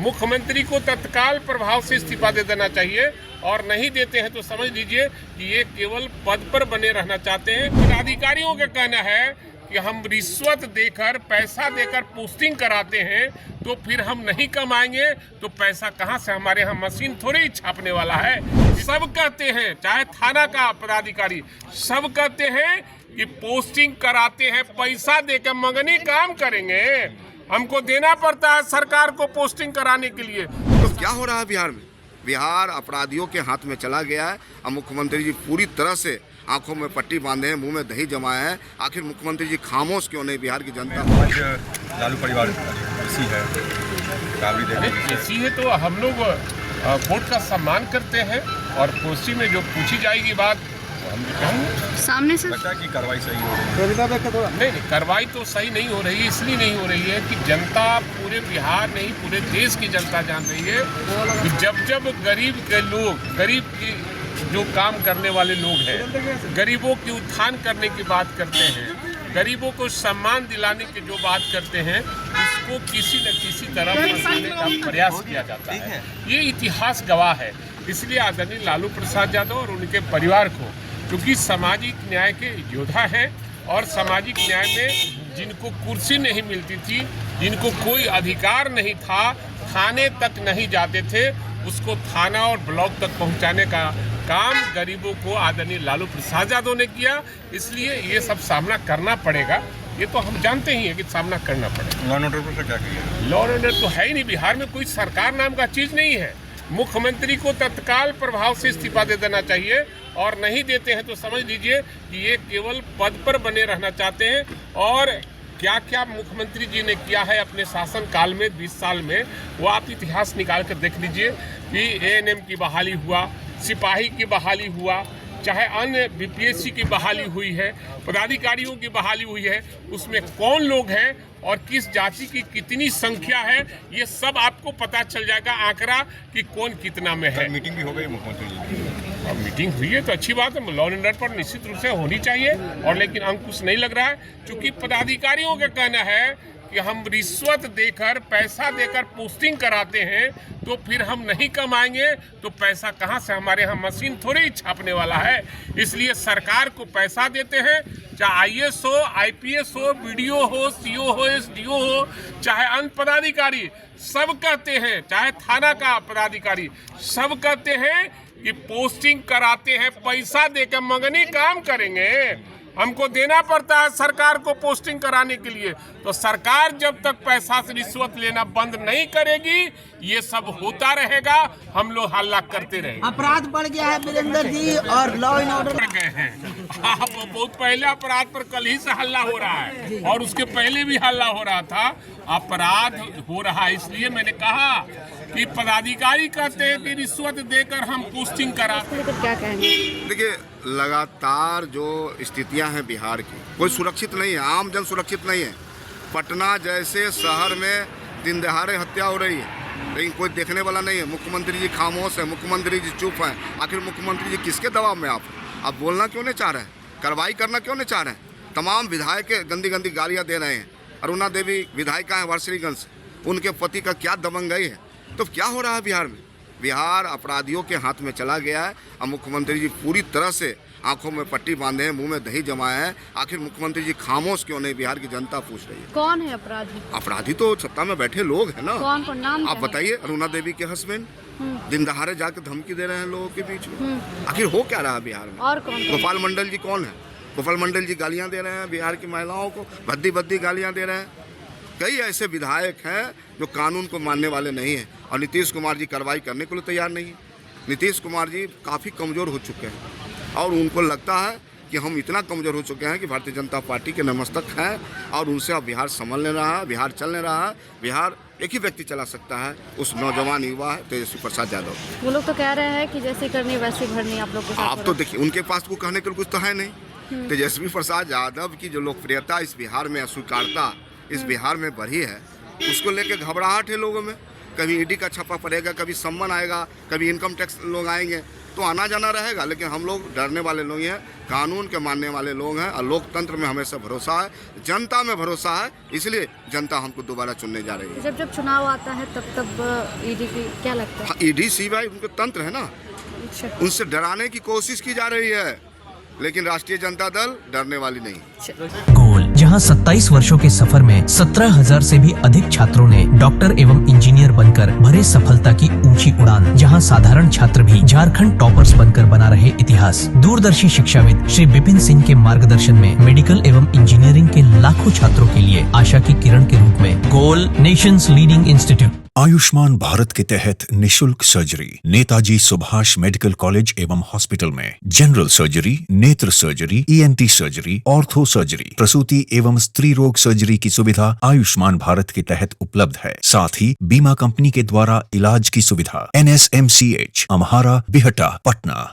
मुख्यमंत्री को तत्काल प्रभाव से इस्तीफा दे देना चाहिए और नहीं देते हैं तो समझ लीजिए कि ये केवल पद पर बने रहना चाहते हैं। पदाधिकारियों का कहना है कि हम रिश्वत देकर पैसा देकर पोस्टिंग कराते हैं तो फिर हम नहीं कमाएंगे तो पैसा कहां से, हमारे यहाँ मशीन थोड़ी छापने वाला है। सब कहते हैं, चाहे थाना का पदाधिकारी सब कहते हैं कि पोस्टिंग कराते हैं, पैसा देकर मंगनी काम करेंगे, हमको देना पड़ता है सरकार को पोस्टिंग कराने के लिए। तो क्या हो रहा है बिहार में? बिहार अपराधियों के हाथ में चला गया है और मुख्यमंत्री जी पूरी तरह से आंखों में पट्टी बांधे हैं, मुंह में दही जमाए हैं। आखिर मुख्यमंत्री जी खामोश क्यों नहीं? बिहार की जनता आज लालू परिवार ऐसी है, ऐसी है तो हम लोग कोर्ट का सम्मान करते हैं और कोर्ट में जो पूछी जाएगी बात हम कहेंगे। सामने से लगता है कि कार्रवाई सही हो रही है। नहीं, कार्रवाई तो सही नहीं हो रही है। इसलिए नहीं हो रही है कि जनता, पूरे बिहार नहीं पूरे देश की जनता जान रही है कि जब गरीब के लोग, गरीब की जो काम करने वाले लोग हैं, गरीबों की उत्थान करने की बात करते हैं, गरीबों को सम्मान दिलाने की जो बात करते हैं, उसको किसी न किसी तरह फंसाने का प्रयास किया जाता है। ये इतिहास गवाह है। इसलिए आदरणीय लालू प्रसाद यादव और उनके परिवार को, क्योंकि सामाजिक न्याय के योद्धा हैं और सामाजिक न्याय में जिनको कुर्सी नहीं मिलती थी, जिनको कोई अधिकार नहीं था, थाने तक नहीं जाते थे, उसको थाना और ब्लॉक तक पहुंचाने का काम गरीबों को आदरणीय लालू प्रसाद यादव ने किया। इसलिए ये सब सामना करना पड़ेगा। ये तो हम जानते ही हैं कि सामना करना पड़ेगा। लॉ एंड ऑर्डर पर क्या कहिए? लॉ एंड ऑर्डर तो है ही नहीं। बिहार में कोई सरकार नाम का चीज़ नहीं है। मुख्यमंत्री को तत्काल प्रभाव से इस्तीफा दे देना चाहिए और नहीं देते हैं तो समझ लीजिए कि ये केवल पद पर बने रहना चाहते हैं। और क्या क्या मुख्यमंत्री जी ने किया है अपने शासन काल में 20 साल में, वो आप इतिहास निकाल कर देख लीजिए कि एएनएम की बहाली हुआ, सिपाही की बहाली हुआ, चाहे अन्य बीपीएससी की बहाली हुई है, पदाधिकारियों की बहाली हुई है, उसमें कौन लोग हैं और किस जाति की कितनी संख्या है, ये सब आपको पता चल जाएगा आंकड़ा कि कौन कितना में है। मीटिंग भी हो गई मुख्यमंत्री जी की। अब मीटिंग हुई है तो अच्छी बात है। लॉ एंड ऑर्डर पर निश्चित रूप से होनी चाहिए और लेकिन अंकुश नहीं लग रहा है, क्योंकि पदाधिकारियों का कहना है कि हम रिश्वत देकर पैसा देकर पोस्टिंग कराते हैं तो फिर हम नहीं कमाएंगे तो पैसा कहां से, हमारे यहाँ मशीन थोड़ी छापने वाला है। इसलिए सरकार को पैसा देते हैं, चाहे आईएएस हो, आईपीएस हो, बीडीओ हो, सीओ हो, एसडीओ हो, चाहे अन्य पदाधिकारी सब कहते हैं, चाहे थाना का पदाधिकारी सब कहते हैं कि पोस्टिंग कराते हैं, पैसा देकर मंगनी काम करेंगे, हमको देना पड़ता है सरकार को पोस्टिंग कराने के लिए। तो सरकार जब तक पैसा से रिश्वत लेना बंद नहीं करेगी, ये सब होता रहेगा, हम लोग हल्ला करते रहेंगे। अपराध बढ़ गया है वीरेंद्र जी और लॉ एंड ऑर्डर बढ़ गए हैं। बहुत पहले अपराध पर कल ही से हल्ला हो रहा है और उसके पहले भी हल्ला हो रहा था। अपराध हो रहा है, इसलिए मैंने कहा कि पदाधिकारी कहते हैं कि रिश्वत देकर हम पोस्टिंग कराते हैं। क्या कहेंगे? देखिए, लगातार जो स्थितियां हैं बिहार की, कोई सुरक्षित नहीं है, आम जन सुरक्षित नहीं है। पटना जैसे शहर में दिन दहाड़े हत्या हो रही है, लेकिन कोई देखने वाला नहीं है। मुख्यमंत्री जी खामोश है, मुख्यमंत्री जी चुप हैं। आखिर मुख्यमंत्री जी किसके दबाव में आप बोलना क्यों नहीं चाह रहे हैं? कार्रवाई करना क्यों नहीं चाह रहे हैं? तमाम विधायक गंदी गंदी गालियाँ दे रहे हैं। अरुणा देवी विधायिका है वारसलीगंज से, उनके पति का क्या दबंगई है। तो क्या हो रहा है बिहार में? बिहार अपराधियों के हाथ में चला गया है और मुख्यमंत्री जी पूरी तरह से आंखों में पट्टी बांधे हैं, मुंह में दही जमाए हैं। आखिर मुख्यमंत्री जी खामोश क्यों नहीं? बिहार की जनता पूछ रही है। कौन है अपराधी? अपराधी तो सत्ता में बैठे लोग हैं ना। कौन नाम आप बताइए। अरुणा देवी के हस्बैंड दिन दहाड़े जाकर धमकी दे रहे हैं लोगों के बीच में। आखिर हो क्या रहा है बिहार में? और कौन? गोपाल मंडल जी कौन है? गोपाल मंडल जी गालियां दे रहे हैं बिहार की महिलाओं को, भद्दी भद्दी गालियां दे रहे हैं। कई ऐसे विधायक हैं जो कानून को मानने वाले नहीं हैं और नीतीश कुमार जी कार्रवाई करने के लिए तैयार नहीं है। नीतीश कुमार जी काफ़ी कमज़ोर हो चुके हैं और उनको लगता है कि हम इतना कमज़ोर हो चुके हैं कि भारतीय जनता पार्टी के नमस्तक हैं और उनसे अब बिहार संभल नहीं रहा है, बिहार चल नहीं रहा है। बिहार एक ही व्यक्ति चला सकता है, उस नौजवान युवा है तेजस्वी प्रसाद यादव। वो लोग तो कह रहे हैं कि जैसे करनी वैसे भरनी आप लोग के साथ। आप तो देखिए, उनके पास को कहने के लिए कुछ तो है नहीं। तेजस्वी प्रसाद यादव की जो लोकप्रियता इस बिहार में, स्वीकारता इस बिहार में बढ़ी है, उसको लेके घबराहट है लोगों में। कभी ईडी का छापा पड़ेगा, कभी सम्मन आएगा, कभी इनकम टैक्स लोग आएंगे, तो आना जाना रहेगा, लेकिन हम लोग डरने वाले लोग हैं, कानून के मानने वाले लोग हैं और लोकतंत्र में हमेशा भरोसा है, जनता में भरोसा है, इसलिए जनता हमको दोबारा चुनने जा रही है। जब जब चुनाव आता है तब ईडी की क्या लगता है? ईडी सीबीआई उनके तंत्र है ना, अच्छा। उनसे डराने की कोशिश की जा रही है, लेकिन राष्ट्रीय जनता दल डरने वाली नहीं। गोल, जहां 27 वर्षों के सफर में 17,000 से भी अधिक छात्रों ने डॉक्टर एवं इंजीनियर बनकर भरे सफलता की ऊंची उड़ान, जहां साधारण छात्र भी झारखंड टॉपर्स बनकर बना रहे इतिहास। दूरदर्शी शिक्षाविद श्री विपिन सिंह के मार्गदर्शन में मेडिकल एवं इंजीनियरिंग के लाखों छात्रों के लिए आशा की किरण के रूप में गोल, nations leading institute. Ayushman Bharat के तहत निशुल्क सर्जरी नेताजी सुभाष मेडिकल कॉलेज एवं हॉस्पिटल में जनरल सर्जरी, नेत्र surgery, ENT surgery, ortho surgery, प्रसूति एवं स्त्री रोग सर्जरी की सुविधा आयुष्मान भारत के तहत उपलब्ध है। साथ ही बीमा कंपनी के द्वारा इलाज की सुविधा। NSMCH, अम्हारा, बिहटा, पटना।